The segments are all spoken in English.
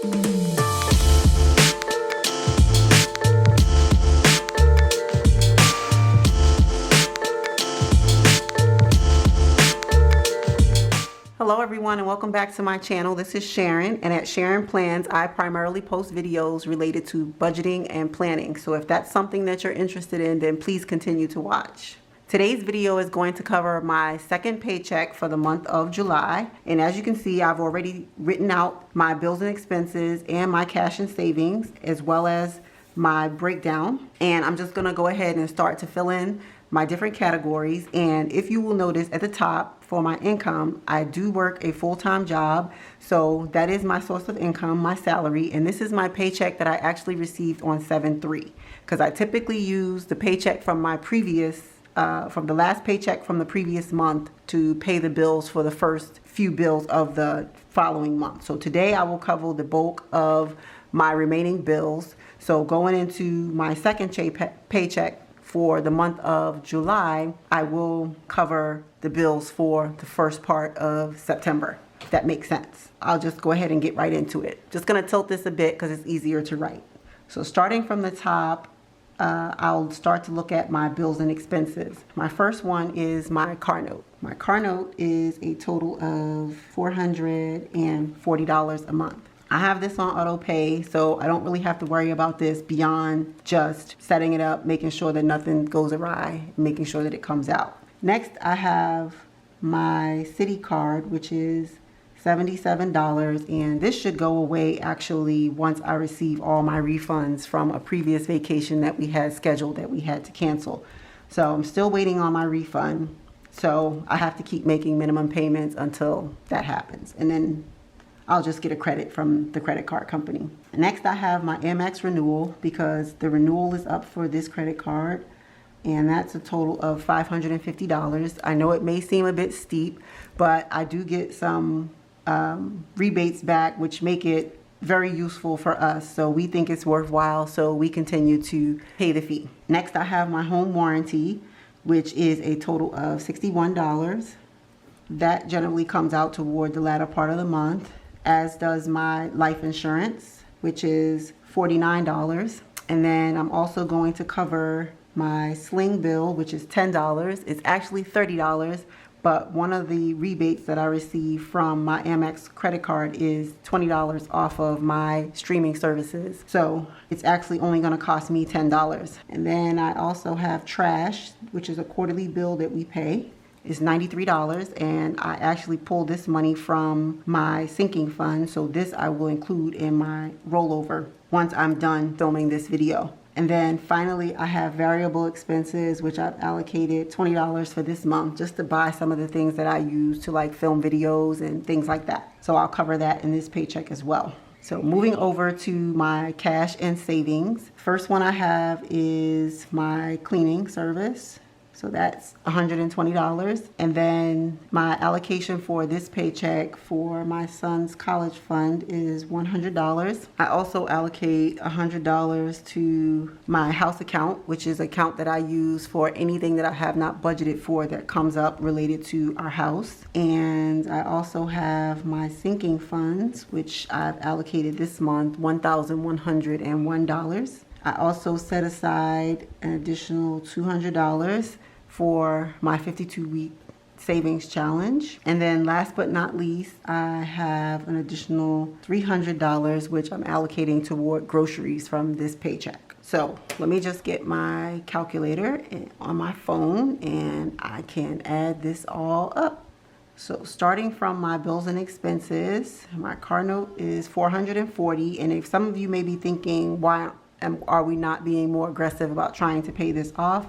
Hello everyone and welcome back to my channel. This is Sharon, and at Sharon Plans I primarily post videos related to budgeting and planning. So if that's something that you're interested in, then please continue to watch. Today's video is going to cover my second paycheck for the month of July. And as you can see, I've already written out my bills and expenses and my cash and savings, as well as my breakdown. And I'm just gonna go ahead and start to fill in my different categories. And if you will notice at the top, for my income, I do work a full-time job, so that is my source of income, my salary, and this is my paycheck that I actually received on 7/3, because I typically use the paycheck from my previous from the last paycheck from the previous month to pay the bills for the first few bills of the following month. So today I will cover the bulk of my remaining bills. So going into my second paycheck for the month of July, I will cover the bills for the first part of September, if that makes sense. I'll just go ahead and get right into it. Just gonna tilt this a bit because it's easier to write. So starting from the top, I'll start to look at my bills and expenses. My first one is my car note. My car note is a total of $440 a month. I have this on auto pay, so I don't really have to worry about this beyond just setting it up, making sure that nothing goes awry, making sure that it comes out. Next, I have my city card, which is $77, and this should go away actually once I receive all my refunds from a previous vacation that we had scheduled that we had to cancel. So I'm still waiting on my refund, so I have to keep making minimum payments until that happens, and then I'll just get a credit from the credit card company. Next, I have my Amex renewal, because the renewal is up for this credit card, and that's a total of $550. I know it may seem a bit steep, but I do get some rebates back, which make it very useful for us. So we think it's worthwhile, so we continue to pay the fee. Next, I have my home warranty, which is a total of $61. That generally comes out toward the latter part of the month, as does my life insurance, which is $49. And then I'm also going to cover my sling bill, which is $10. It's actually $30, but one of the rebates that I receive from my Amex credit card is $20 off of my streaming services. So it's actually only gonna cost me $10. And then I also have trash, which is a quarterly bill that we pay. Is $93, and I actually pulled this money from my sinking fund, so this I will include in my rollover once I'm done filming this video. And then finally, I have variable expenses, which I've allocated $20 for this month just to buy some of the things that I use to like film videos and things like that. So I'll cover that in this paycheck as well. So moving over to my cash and savings. First one I have is my cleaning service. So that's $120. And then my allocation for this paycheck for my son's college fund is $100. I also allocate $100 to my house account, which is an account that I use for anything that I have not budgeted for that comes up related to our house. And I also have my sinking funds, which I've allocated this month $1,101. I also set aside an additional $200 for my 52-week savings challenge. And then last but not least, I have an additional $300, which I'm allocating toward groceries from this paycheck. So let me just get my calculator on my phone and I can add this all up. So starting from my bills and expenses, my car note is $440. And if some of you may be thinking, why are we not being more aggressive about trying to pay this off?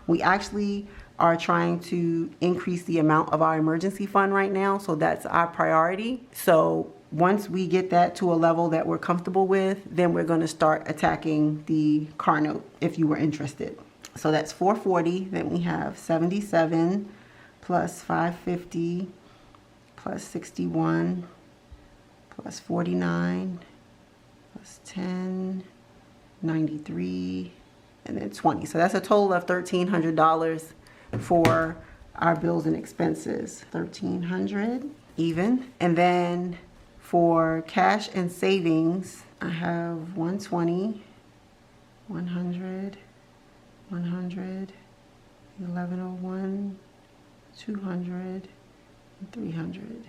We actually are trying to increase the amount of our emergency fund right now, so that's our priority. So once we get that to a level that we're comfortable with, then we're going to start attacking the car note if you were interested. So that's $440. Then we have $77 plus $550 plus $61 plus $49 plus $10, $93, and then $20. So that's a total of $1,300 for our bills and expenses. $1,300 even. And then For cash and savings, I have 120, 100, 100, 1101, 200, and 300.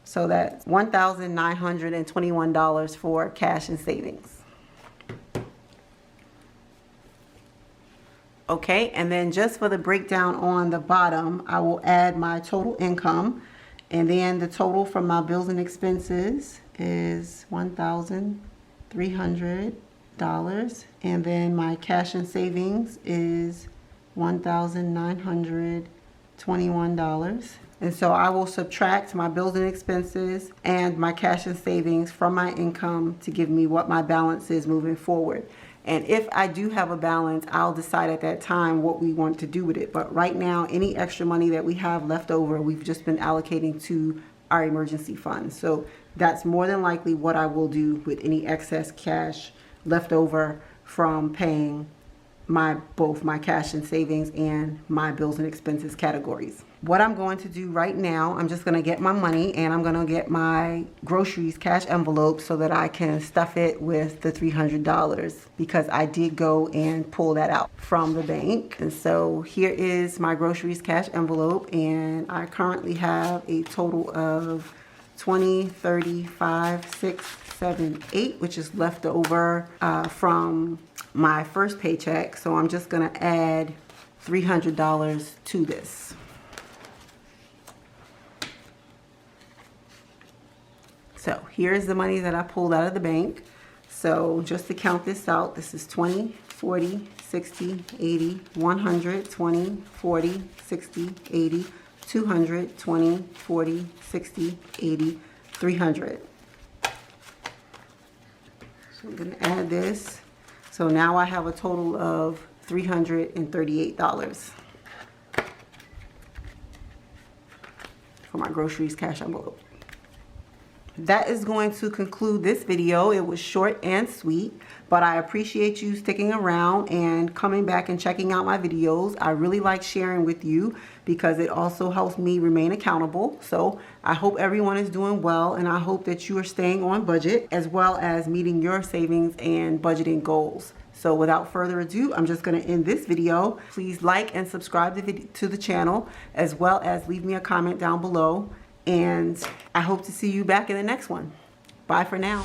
So that's $1,921 for cash and savings. Okay, and then just for the breakdown on the bottom, I will add my total income, and then the total from my bills and expenses is $1,300, and then my cash and savings is $1,921. And so I will subtract my bills and expenses and my cash and savings from my income to give me what my balance is moving forward. And if I do have a balance, I'll decide at that time what we want to do with it. But right now, any extra money that we have left over, we've just been allocating to our emergency fund. So that's more than likely what I will do with any excess cash left over from paying both my cash and savings and my bills and expenses categories. What I'm going to do right now, I'm just going to get my money and I'm going to get my groceries cash envelope so that I can stuff it with the $300, because I did go and pull that out from the bank. And so here is my groceries cash envelope, and I currently have a total of 20, 30, 5, 6, 7, 8, which is left over from my first paycheck. So I'm just going to add $300 to this. So here's the money that I pulled out of the bank. So just to count this out, this is 20, 40, 60, 80, 100, 20, 40, 60, 80, 200, 20, 40, 60, 80, 300. So I'm going to add this. So now I have a total of $338 for my groceries cash envelope. That is going to conclude this video. It was short and sweet, but I appreciate you sticking around and coming back and checking out my videos. I really like sharing with you because it also helps me remain accountable. So I hope everyone is doing well, and I hope that you are staying on budget as well as meeting your savings and budgeting goals. So without further ado, I'm just going to end this video. Please like and subscribe to the channel, as well as leave me a comment down below. And I hope to see you back in the next one. Bye for now.